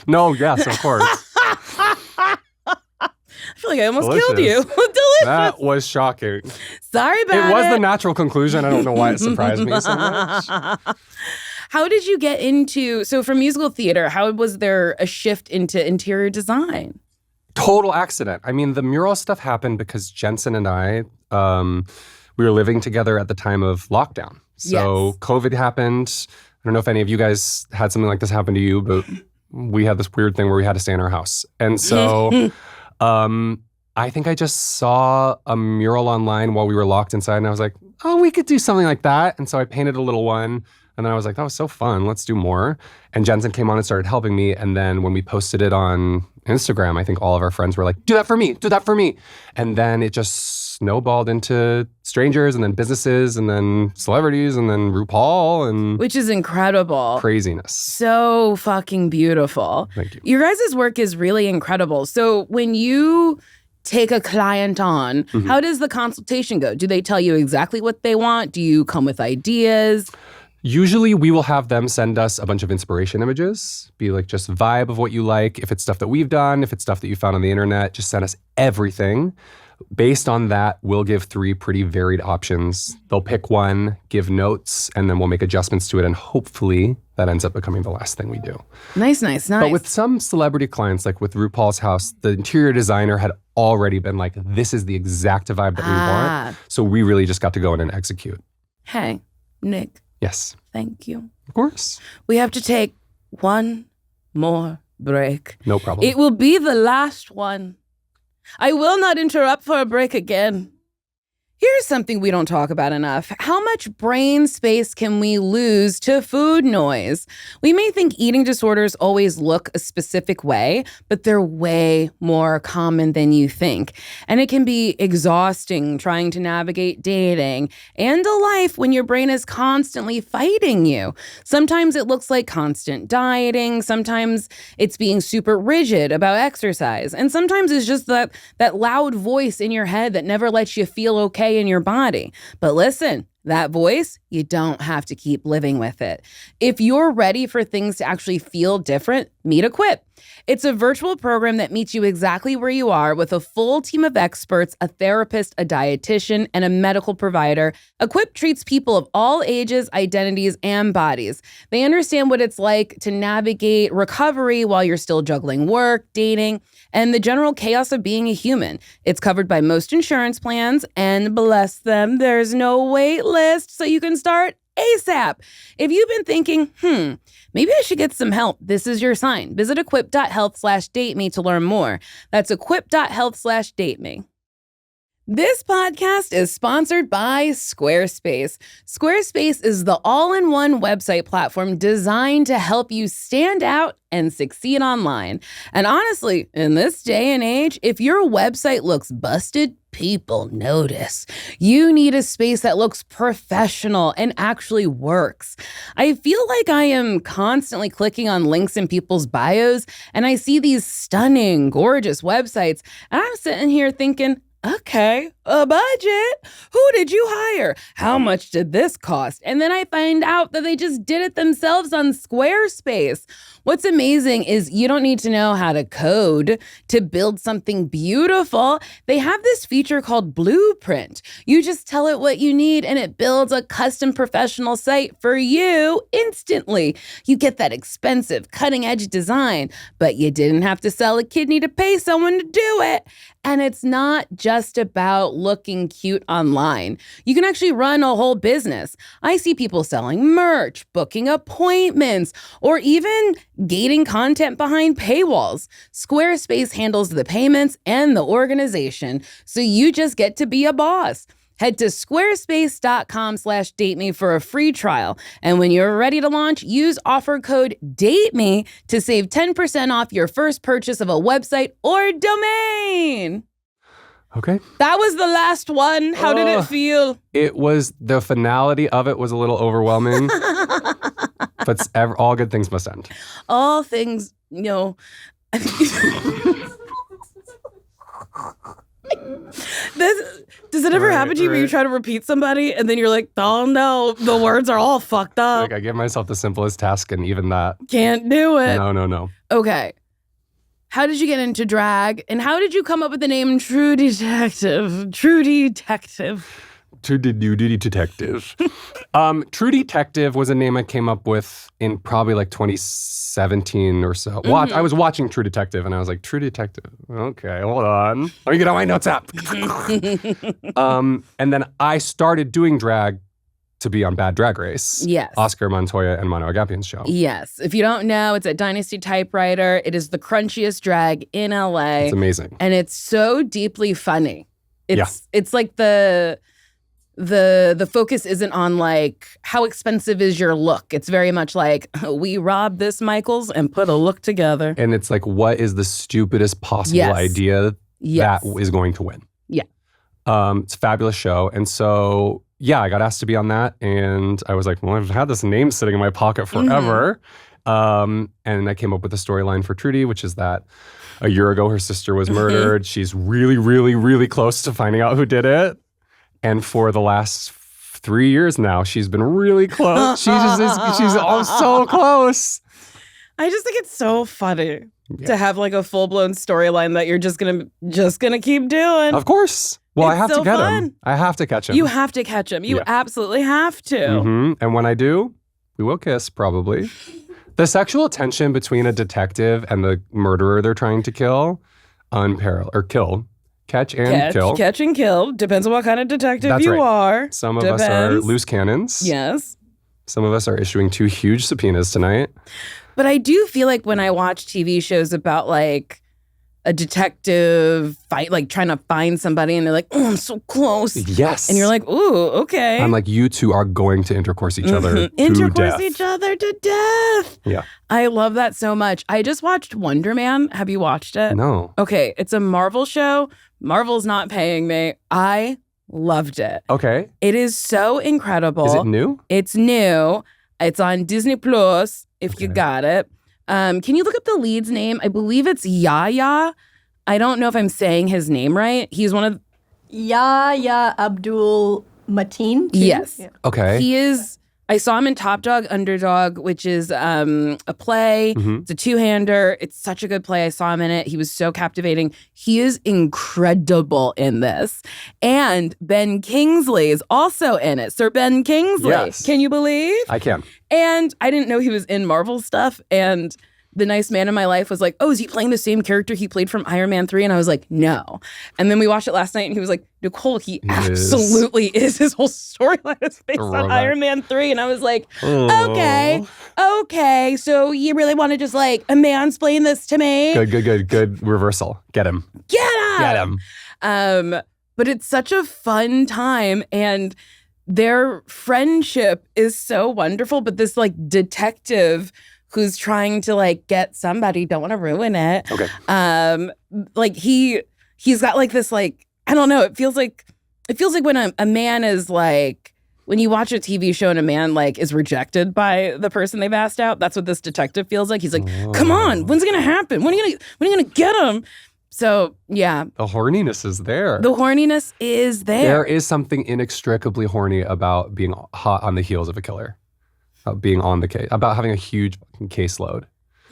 No, yes, of course. I feel like I almost Delicious. killed you. Delicious. That was shocking. Sorry about it. It was the natural conclusion. I don't know why it surprised me so much. How did you get into, so from musical theater, how was there a shift into interior design? Total accident. I mean, the mural stuff happened because Jensen and I, we were living together at the time of lockdown. So Yes. COVID happened. I don't know if any of you guys had something like this happen to you, but we had this weird thing where we had to stay in our house. And so I think I just saw a mural online while we were locked inside, and I was like, oh, we could do something like that. And so I painted a little one. And then I was like, that was so fun. Let's do more. And Jensen came on and started helping me. And then when we posted it on Instagram, I think all of our friends were like, do that for me, do that for me. And then it just snowballed into strangers and then businesses and then celebrities and then RuPaul and Which is incredible. craziness. So fucking beautiful. Thank you. Your guys' work is really incredible. So when you take a client on, how does the consultation go? Do they tell you exactly what they want? Do you come with ideas? Usually we will have them send us a bunch of inspiration images, be like just vibe of what you like. If it's stuff that we've done, if it's stuff that you found on the internet, just send us everything. Based on that, we'll give 3 pretty varied options. They'll pick one, give notes, and then we'll make adjustments to it. And hopefully that ends up becoming the last thing we do. Nice. But with some celebrity clients, like with RuPaul's house, the interior designer had already been like, this is the exact vibe that we want. So we really just got to go in and execute. Hey, Nick. Yes. Thank you. Of course. We have to take one more break. No problem. It will be the last one. I will not interrupt for a break again. Here's something we don't talk about enough. How much brain space can we lose to food noise? We may think eating disorders always look a specific way, but they're way more common than you think. And it can be exhausting trying to navigate dating and a life when your brain is constantly fighting you. Sometimes it looks like constant dieting. Sometimes it's being super rigid about exercise. And sometimes it's just that loud voice in your head that never lets you feel okay in your body. But listen, that voice, you don't have to keep living with it. If you're ready for things to actually feel different, meet Equip. It's a virtual program that meets you exactly where you are with a full team of experts, a therapist, a dietitian, and a medical provider. Equip treats people of all ages, identities, and bodies. They understand what it's like to navigate recovery while you're still juggling work, dating, and the general chaos of being a human. It's covered by most insurance plans, and bless them, there's no wait list, so you can start ASAP. If you've been thinking, maybe I should get some help, this is your sign. Visit equip.health/dateme to learn more. That's equip.health/dateme. This podcast is sponsored by Squarespace. Squarespace is the all-in-one website platform designed to help you stand out and succeed online. And honestly, in this day and age, if your website looks busted, people notice. You need a space that looks professional and actually works. I feel like I am constantly clicking on links in people's bios, and I see these stunning, gorgeous websites, and I'm sitting here thinking, okay, a budget. Who did you hire? How much did this cost? And then I find out that they just did it themselves on Squarespace. What's amazing is you don't need to know how to code to build something beautiful. They have this feature called Blueprint. You just tell it what you need and it builds a custom professional site for you instantly. You get that expensive, cutting-edge design, but you didn't have to sell a kidney to pay someone to do it. And it's not just about looking cute online. You can actually run a whole business. I see people selling merch, booking appointments, or even gating content behind paywalls. Squarespace handles the payments and the organization, so you just get to be a boss. Head to squarespace.com/dateme for a free trial. And when you're ready to launch, use offer code DATEME to save 10% off your first purchase of a website or domain. Okay. That was the last one. How did it feel? It was, the finality of it was a little overwhelming. But all good things must end. All things, Does it ever happen to you where you try to repeat somebody and then you're like, oh no, the words are all fucked up? Like I give myself the simplest task and even that. Can't do it. No. Okay. How did you get into drag? And how did you come up with the name Trudy Tective? Trudy Tective. Trudy Tective. Trudy Tective was a name I came up with in probably like 2017 or so. Mm-hmm. I was watching True Detective and I was like, True Detective. Okay, hold on. Let me get all my notes up. And then I started doing drag to be on Bad Drag Race. Yes. Oscar Montoya and Mono Agapian's show. Yes. If you don't know, it's at Dynasty Typewriter. It is the crunchiest drag in LA. It's amazing. And it's so deeply funny. It's like the focus isn't on like how expensive is your look. It's very much like we robbed this Michaels and put a look together. And it's like, what is the stupidest possible idea that is going to win? Yeah. It's a fabulous show. And so, yeah, I got asked to be on that. And I was like, well, I've had this name sitting in my pocket forever. And I came up with a storyline for Trudy, which is that a year ago, her sister was murdered. She's really, really, really close to finding out who did it. And for the last 3 years now, she's been really close. She's so close. I just think it's so funny. to have like a full-blown storyline that you're just gonna keep doing. Of course. Well, I It's have so to get fun. him. I have to catch him. You have to catch him. You absolutely have to. Mm-hmm. And when I do, we will kiss, probably. The sexual tension between a detective and the murderer they're trying to kill, unparalleled. Or kill. Catch and kill. Catch and kill. Depends on what kind of detective That's you right. are. Some of us are Depends. loose cannons. Yes. Some of us are issuing 2 huge subpoenas tonight. But I do feel like when I watch TV shows about like a detective fight, like trying to find somebody and they're like, oh, I'm so close. Yes. And you're like, ooh, okay. I'm like, you two are going to intercourse each other to Intercourse death. each other to death. Yeah. I love that so much. I just watched Wonder Man. Have you watched it? No. Okay. It's a Marvel show. Marvel's not paying me. I loved it. Okay. It is so incredible. Is it new? It's new. It's on Disney Plus, if you Okay. got it. Can you look up the lead's name? I believe it's Yahya. I don't know if I'm saying his name right. He's one of... Yahya Abdul Mateen. too? Yes. Yeah. Okay. He is... I saw him in Top Dog Underdog, which is a play. Mhm. It's a 2-hander. It's such a good play. I saw him in it. He was so captivating. He is incredible in this. And Ben Kingsley is also in it. Sir Ben Kingsley. Yes. Can you believe? I can. And I didn't know he was in Marvel stuff. And the nice man in my life was like, oh, is he playing the same character he played from Iron Man 3? And I was like, no. And then we watched it last night and he was like, Nicole, he absolutely is. His whole storyline is based on Robot. Iron Man 3. And I was like, Oh. okay. So you really want to just like mansplain this to me? Good reversal. Get him. Get him. But it's such a fun time and their friendship is so wonderful. But this like detective who's trying to like get somebody, don't want to ruin it. Okay. Like he's got like this like, I don't know. It feels like when a man is like, when you watch a TV show and a man like is rejected by the person they've asked out, that's what this detective feels like. He's like, come on, when's it gonna happen? When are you gonna get him? So yeah, The horniness is there. the horniness is there. There is something inextricably horny about being hot on the heels of a killer. About being on the case. About having a huge fucking caseload.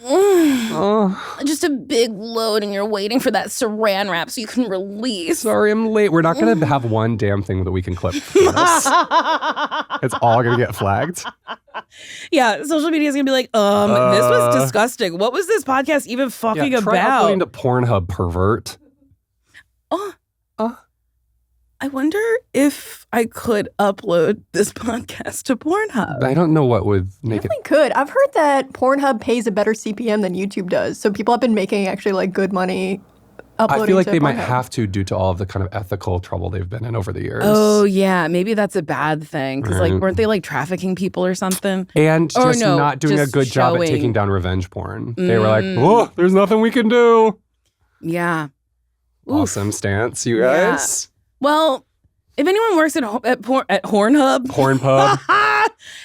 Oh, Just a big load, and you're waiting for that saran wrap so you can release. sorry, I'm late. We're not going to have one damn thing that we can clip from this. It's all going to get flagged. Yeah, social media is gonna be like, this was disgusting. What was this podcast even fucking Try about? uploading to Pornhub, pervert. I wonder if I could upload this podcast to Pornhub. I don't know what would make it. Definitely could. I've heard that Pornhub pays a better CPM than YouTube does. So people have been making actually like good money uploading I feel like to they might Pornhub. have to due to all of the kind of ethical trouble they've been in over the years. Oh yeah, maybe that's a bad thing because like Right. weren't they like trafficking people or something? And Or just no, not doing a just good job at showing- taking down revenge porn. They were like, oh, there's nothing we can do. Yeah. Oof. Awesome stance, you Yeah. guys. Well, if anyone works at Pornhub, Pornpub.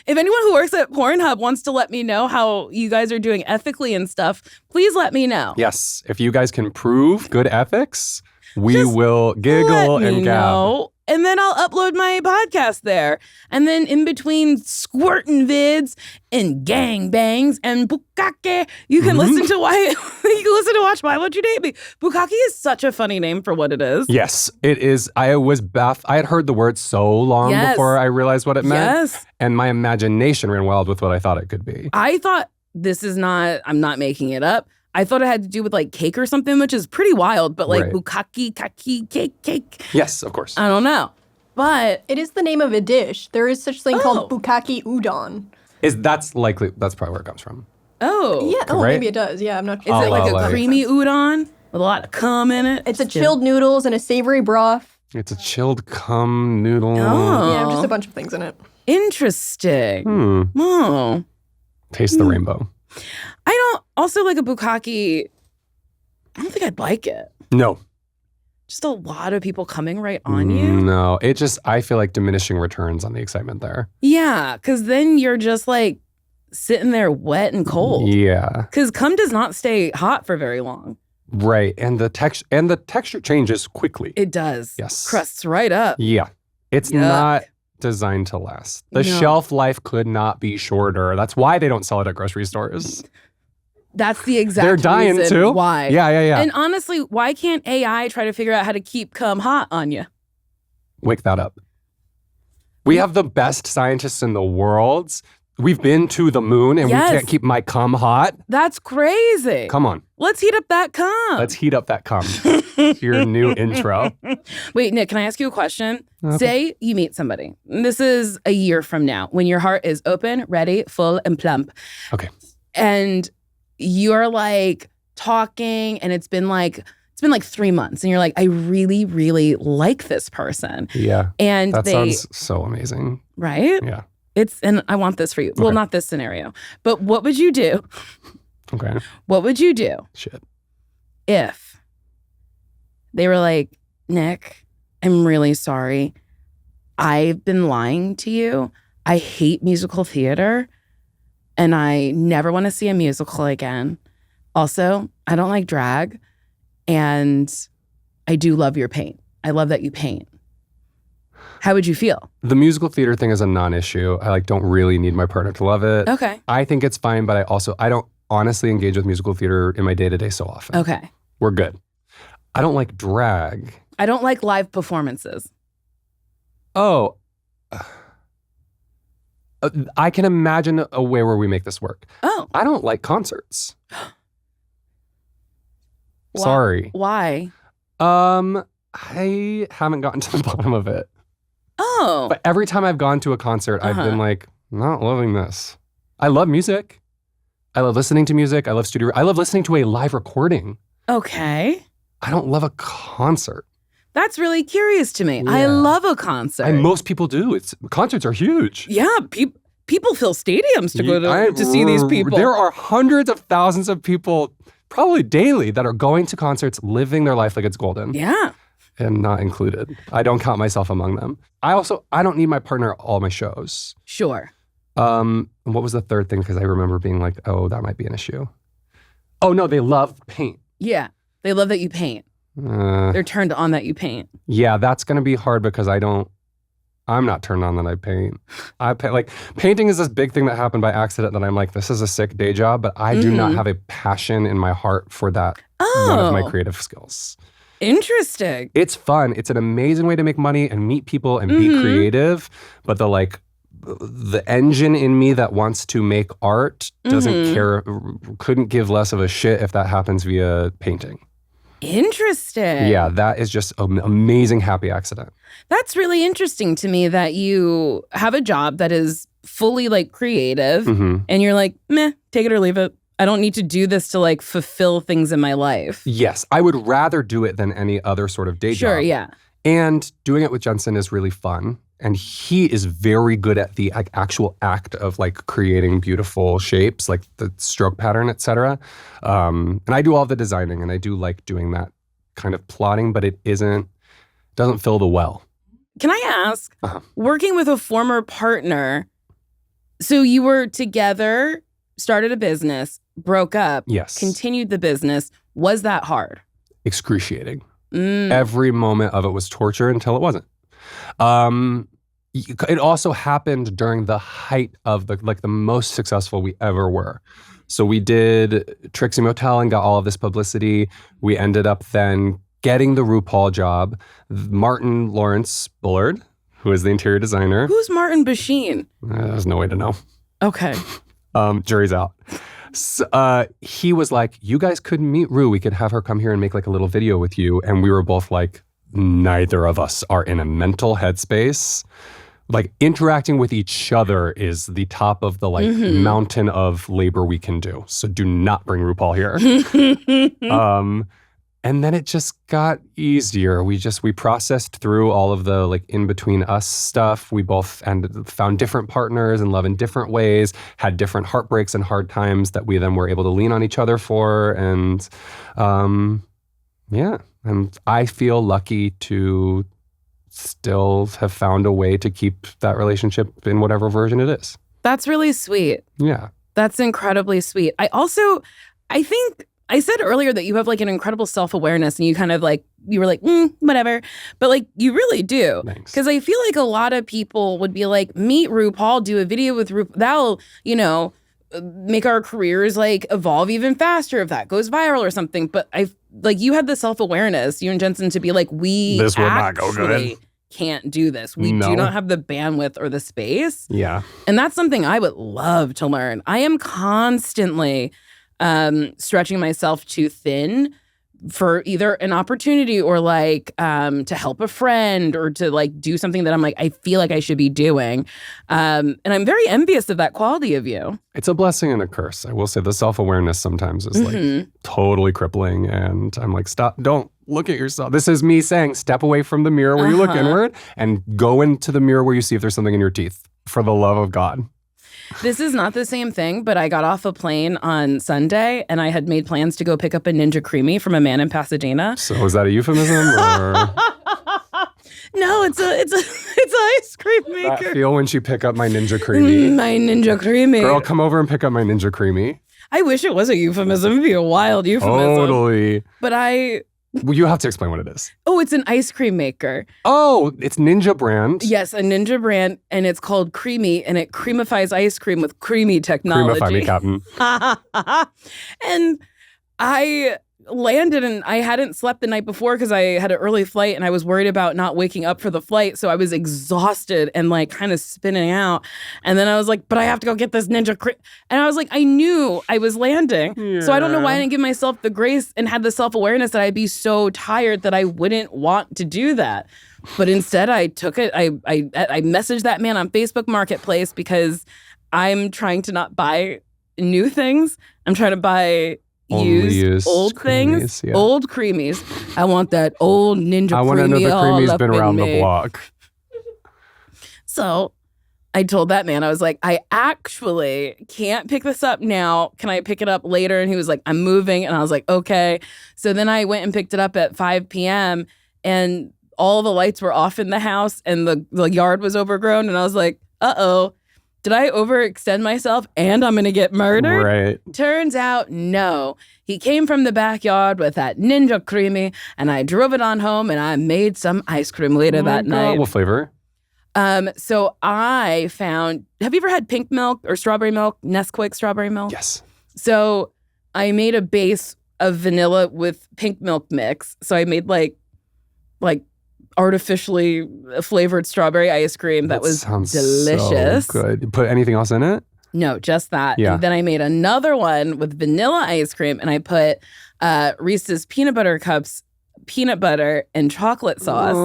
if anyone who works at Pornhub wants to let me know how you guys are doing ethically and stuff, please let me know. Yes, if you guys can prove good ethics, we Just will giggle Let me and gab. know. And then I'll upload my podcast there. And then in between squirting vids and gang and Bukkake, you can listen to Watch Why Won't You Date Me. Bukkake is such a funny name for what it is. Yes, it is. I was baffled. I had heard the word so long Yes. before I realized what it meant. Yes. And my imagination ran wild with what I thought it could be. I thought I'm not making it up. I thought it had to do with like cake or something, which is pretty wild, but like Right. Bukkake, kaki, cake. Yes, of course. I don't know. But It is the name of a dish. There is such thing called Oh. Bukkake udon. That's probably where it comes from. Yeah, Right? maybe it does. Yeah, I'm not Is sure. it like a like- creamy udon with a lot of cum in it? It's a chilled noodles and a savory broth. It's a chilled cum noodle. Oh. Yeah, just a bunch of things in it. Interesting. Oh. Taste the rainbow. I don't also like a bukkake. I don't think I'd like it. No. Just a lot of people coming right on you. No. I feel like diminishing returns on the excitement there. Yeah, because then you're just like sitting there wet and cold. Yeah. Because cum does not stay hot for very long. Right. And the texture changes quickly. It does. Yes. Crusts right up. Yeah. It's Yuck. not designed to last. The No. shelf life could not be shorter. That's why they don't sell it at grocery stores. That's the exact They're dying reason too. why. Yeah. And honestly, why can't AI try to figure out how to keep cum hot on you? Wake that up. We have the best scientists in the world. We've been to the moon and Yes. we can't keep my cum hot. That's crazy. Come on. Let's heat up that cum. Let's heat up that cum. Your new intro. Wait, Nick, can I ask you a question? Okay. Say you meet somebody. This is a year from now when your heart is open, ready, full, and plump. Okay. And you're like talking and it's been like 3 months and you're like, I really, really like this person. Yeah. And That they, sounds so amazing. right? Yeah. And I want this for you. Well, Okay. not this scenario, but what would you do? Okay. What would you do Shit. if they were like, Nick, I'm really sorry. I've been lying to you. I hate musical theater and I never want to see a musical again. Also, I don't like drag and I do love your paint. I love that you paint. How would you feel? The musical theater thing is a non-issue. I don't really need my partner to love it. Okay. I think it's fine, but I don't honestly engage with musical theater in my day-to-day so often. Okay. We're good. I don't like drag. I don't like live performances. Oh. I can imagine a way where we make this work. Oh. I don't like concerts. Why- Sorry. Why? I haven't gotten to the bottom of it. Oh. But every time I've gone to a concert, I've been like, not loving this. I love music. I love listening to music. I love listening to a live recording. Okay. I don't love a concert. That's really curious to me. I Yeah. love a concert. And most people do. Concerts are huge. Yeah, people fill stadiums to go to see these people. There are hundreds of thousands of people, probably daily, that are going to concerts, living their life like it's golden. Yeah. And not included. I don't count myself among them. I don't need my partner at all my shows. Sure. And what was the third thing? Because I remember being like, oh, that might be an issue. Oh, no, they love paint. Yeah. They love that you paint. They're turned on that you paint. Yeah, that's going to be hard because I'm not turned on that I paint. Painting is this big thing that happened by accident that I'm like, this is a sick day job, but I do not have a passion in my heart for that. One of my creative skills. Interesting. It's fun. It's an amazing way to make money and meet people and be creative. But the engine in me that wants to make art doesn't care, couldn't give less of a shit if that happens via painting. Interesting. Yeah, that is just an amazing happy accident. That's really interesting to me that you have a job that is fully creative and you're like, meh, take it or leave it. I don't need to do this to fulfill things in my life. Yes, I would rather do it than any other sort of day job. Sure, yeah. And doing it with Jensen is really fun. And he is very good at the actual act of creating beautiful shapes, like the stroke pattern, et cetera. And I do all the designing and I do like doing that kind of plotting, but it doesn't fill the well. Can I ask, working with a former partner, so you were together, started a business, broke up, Yes. continued the business. Was that hard? Excruciating. Every moment of it was torture until it wasn't. It also happened during the height of the most successful we ever were. So we did Trixie Motel and got all of this publicity. We ended up then getting the RuPaul job. Martin Lawrence Bullard, who is the interior designer. Who's Martin Basheen? There's no way to know. Okay. Jury's out. So, he was like, you guys could meet Ru. We could have her come here and make a little video with you. And we were both like, neither of us are in a mental headspace. Interacting with each other is the top of the mountain of labor we can do. So do not bring RuPaul here. And then it just got easier. We processed through all of the in between us stuff. We both found different partners and love in different ways, had different heartbreaks and hard times that we then were able to lean on each other for. And and I feel lucky to still have found a way to keep that relationship in whatever version it is. That's really sweet. Yeah. That's incredibly sweet. I think I said earlier that you have an incredible self-awareness and you kind of you were like, whatever. But you really do. Thanks. Because I feel like a lot of people would be like, meet RuPaul, do a video with RuPaul. That'll, make our careers like evolve even faster if that goes viral or something. But you had the self-awareness, you and Jensen, to be like, this will not go good. Can't do this. We do not have the bandwidth or the space. Yeah. And that's something I would love to learn. I am constantly stretching myself too thin for either an opportunity or like to help a friend or to like do something that I'm like, I feel like I should be doing. And I'm very envious of that quality of you. It's a blessing and a curse. I will say the self-awareness sometimes is like totally crippling. And I'm like, stop, don't look at yourself. This is me saying, step away from the mirror where you look inward and go into the mirror where you see if there's something in your teeth, for the love of God. This is not the same thing, but I got off a plane on Sunday and I had made plans to go pick up a Ninja Creami from a man in Pasadena. So is that a euphemism or? No, it's an ice cream maker. That feel when she pick up my Ninja Creami. My Ninja Creami. Girl, come over and pick up my Ninja Creami. I wish it was a euphemism. It'd be a wild euphemism. Totally. But Well, you have to explain what it is. Oh, it's an ice cream maker. Oh, it's Ninja brand. Yes, a Ninja brand, and it's called Creami, and it creamifies ice cream with creamy technology. Creamify me, Captain. And I landed, and I hadn't slept the night before because I had an early flight, and I was worried about not waking up for the flight, so I was exhausted and like kind of spinning out. And then I was like, but I have to go get this Ninja Creami. And I was like, I knew I was landing. Yeah. So I don't know why I didn't give myself the grace and had the self-awareness that I'd be so tired that I wouldn't want to do that. But instead I took it. I messaged that man on Facebook Marketplace because I'm trying to not buy new things. I'm trying to buy used old creamies, things, old creamies. I want that old Ninja Creami. I want to know the creamy's been around the block. So I told that man, I was like, I actually can't pick this up now. Can I pick it up later? And he was like, I'm moving. And I was like, okay. So then I went and picked it up at 5 p.m. and all the lights were off in the house and the yard was overgrown. And I was like, uh-oh. Did I overextend myself and I'm going to get murdered? Right. Turns out, no. He came from the backyard with that Ninja Creami, and I drove it on home, and I made some ice cream later that night. What flavor? So I found, have you ever had pink milk or strawberry milk, Nesquik strawberry milk? Yes. So I made a base of vanilla with pink milk mix. So I made like artificially flavored strawberry ice cream that was delicious. So good. You put anything else in it? No, just that. Yeah. And then I made another one with vanilla ice cream, and I put Reese's peanut butter cups, peanut butter, and chocolate sauce,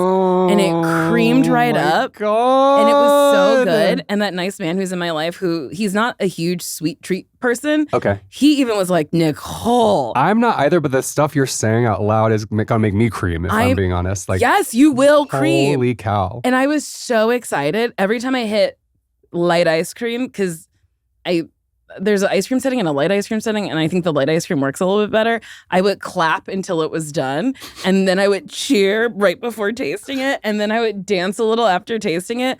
and it creamed right up. God. And it was so good. And that nice man who's in my life, he's not a huge sweet treat person. Okay. He even was like, Nicole. I'm not either, but the stuff you're saying out loud is gonna make me cream, if I'm being honest. Like, yes, you will cream. Holy cow. And I was so excited every time I hit light ice cream, because there's an ice cream setting and a light ice cream setting, and I think the light ice cream works a little bit better. I would clap until it was done, and then I would cheer right before tasting it, and then I would dance a little after tasting it.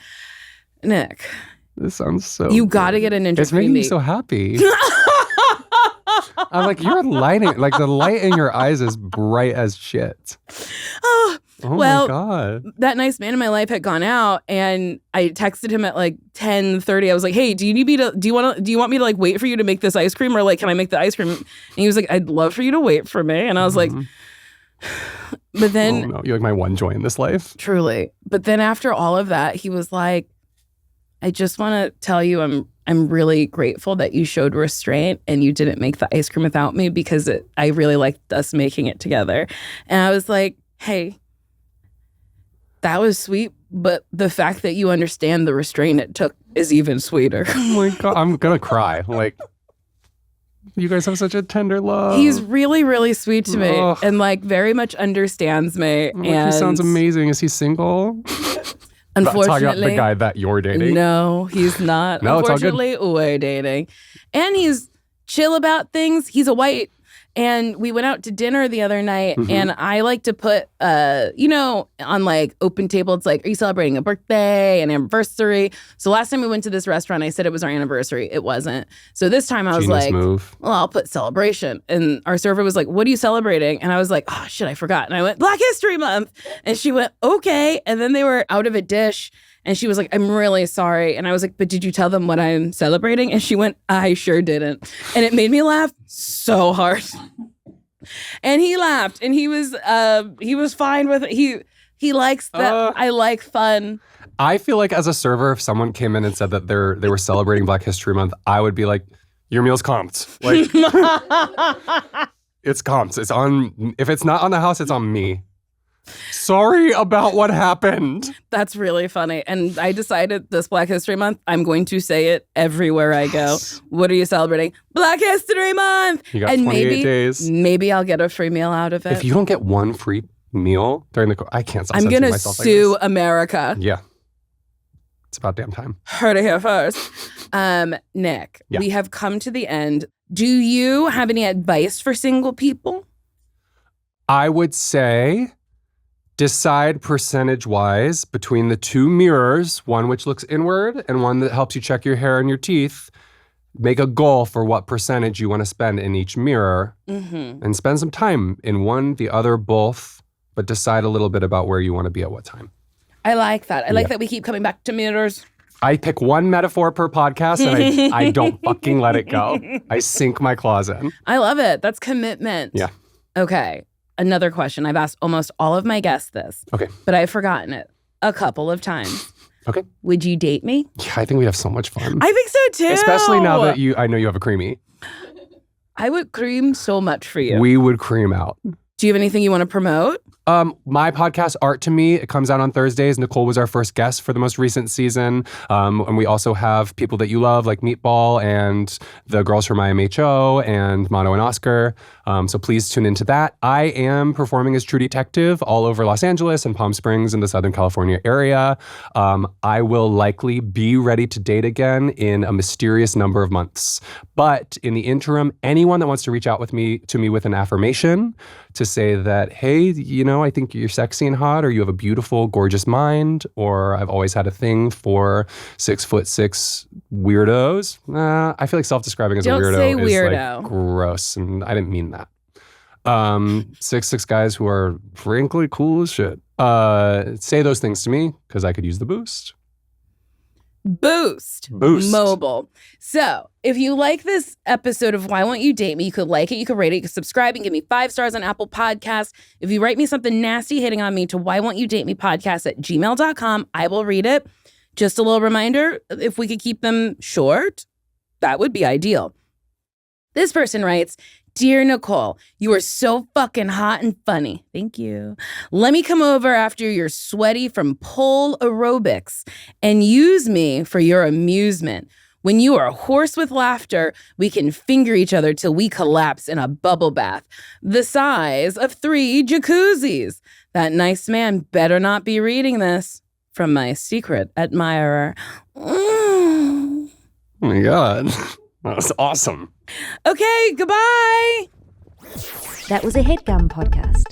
Nick, this sounds so you good. Gotta get a Ninja Creami. It's making me so happy. I'm like, you're lighting, like the light in your eyes is bright as shit. Oh well, my God. That nice man in my life had gone out, and I texted him at like 10:30. I was like, hey, do you want me to like wait for you to make this ice cream, or like can I make the ice cream? And he was like, I'd love for you to wait for me. And I was like, but then oh no, you're like my one joy in this life. Truly. But then after all of that, he was like, I just want to tell you I'm really grateful that you showed restraint and you didn't make the ice cream without me, because I really liked us making it together. And I was like, hey, that was sweet, but the fact that you understand the restraint it took is even sweeter. Oh my God, I'm gonna cry. Like, you guys have such a tender love. He's really, really sweet to me, and like very much understands me. Like, and he sounds amazing. Is he single? Unfortunately, talking about the guy that you're dating. No, he's not. No, unfortunately, we're dating, and he's chill about things. He's a white. And we went out to dinner the other night, and I like to put, on like open table, it's like, are you celebrating a birthday, an anniversary? So last time we went to this restaurant, I said it was our anniversary. It wasn't. So this time I was Genius like, move. well, I'll put celebration. And our server was like, what are you celebrating? And I was like, oh, shit, I forgot. And I went, Black History Month. And she went, okay. And then they were out of a dish. And she was like, I'm really sorry. And I was like, but did you tell them what I'm celebrating? And she went, I sure didn't. And it made me laugh so hard. And he laughed, and he was fine with it. He likes that. I like fun. I feel like as a server, if someone came in and said that they were celebrating Black History Month, I would be like, your meal's comped. Like, it's comped. It's on. If it's not on the house, it's on me. Sorry about what happened. That's really funny. And I decided this Black History Month, I'm going to say it everywhere I go. What are you celebrating? Black History Month. You got 28 days. Maybe I'll get a free meal out of it. If you don't get one free meal during I can't stop I'm censoring gonna myself sue like this. America. Yeah. It's about damn time. Heard it here first. Nic, we have come to the end. Do you have any advice for single people? I would say decide percentage-wise between the two mirrors, one which looks inward and one that helps you check your hair and your teeth. Make a goal for what percentage you want to spend in each mirror and spend some time in one, the other, both, but decide a little bit about where you want to be at what time. I like that. I like that we keep coming back to mirrors. I pick one metaphor per podcast and I don't fucking let it go. I sink my claws in. I love it. That's commitment. Yeah. Okay. Another question. I've asked almost all of my guests this. Okay. But I've forgotten it a couple of times. Okay. Would you date me? Yeah, I think we have so much fun. I think so too. Especially now that I know you have a creamy. I would cream so much for you. We would cream out. Do you have anything you want to promote? My podcast, Art to Me, it comes out on Thursdays. Nicole was our first guest for the most recent season. And we also have people that you love, like Meatball and the girls from IMHO and Mono and Oscar. So please tune into that. I am performing as Trudy Tective all over Los Angeles and Palm Springs in the Southern California area. I will likely be ready to date again in a mysterious number of months. But in the interim, anyone that wants to reach out to me with an affirmation to say that, hey, you know, I think you're sexy and hot, or you have a beautiful, gorgeous mind, or I've always had a thing for 6'6" weirdos. I feel like self-describing as a weirdo is like gross, and I didn't mean that. 6'6" guys who are frankly cool as shit. Say those things to me because I could use the boost. Boost. Mobile. So if you like this episode of Why Won't You Date Me, you could like it, you could rate it, you could subscribe and give me 5 stars on Apple Podcasts. If you write me something nasty hitting on me to whywon'tyoudate.me@gmail.com, I will read it. Just a little reminder, if we could keep them short, that would be ideal. This person writes, Dear Nicole, you are so fucking hot and funny. Thank you. Let me come over after you're sweaty from pole aerobics and use me for your amusement. When you are hoarse with laughter, we can finger each other till we collapse in a bubble bath the size of 3 jacuzzis. That nice man better not be reading this. From my secret admirer. Oh my God. That was awesome. Okay, goodbye. That was a HeadGum podcast.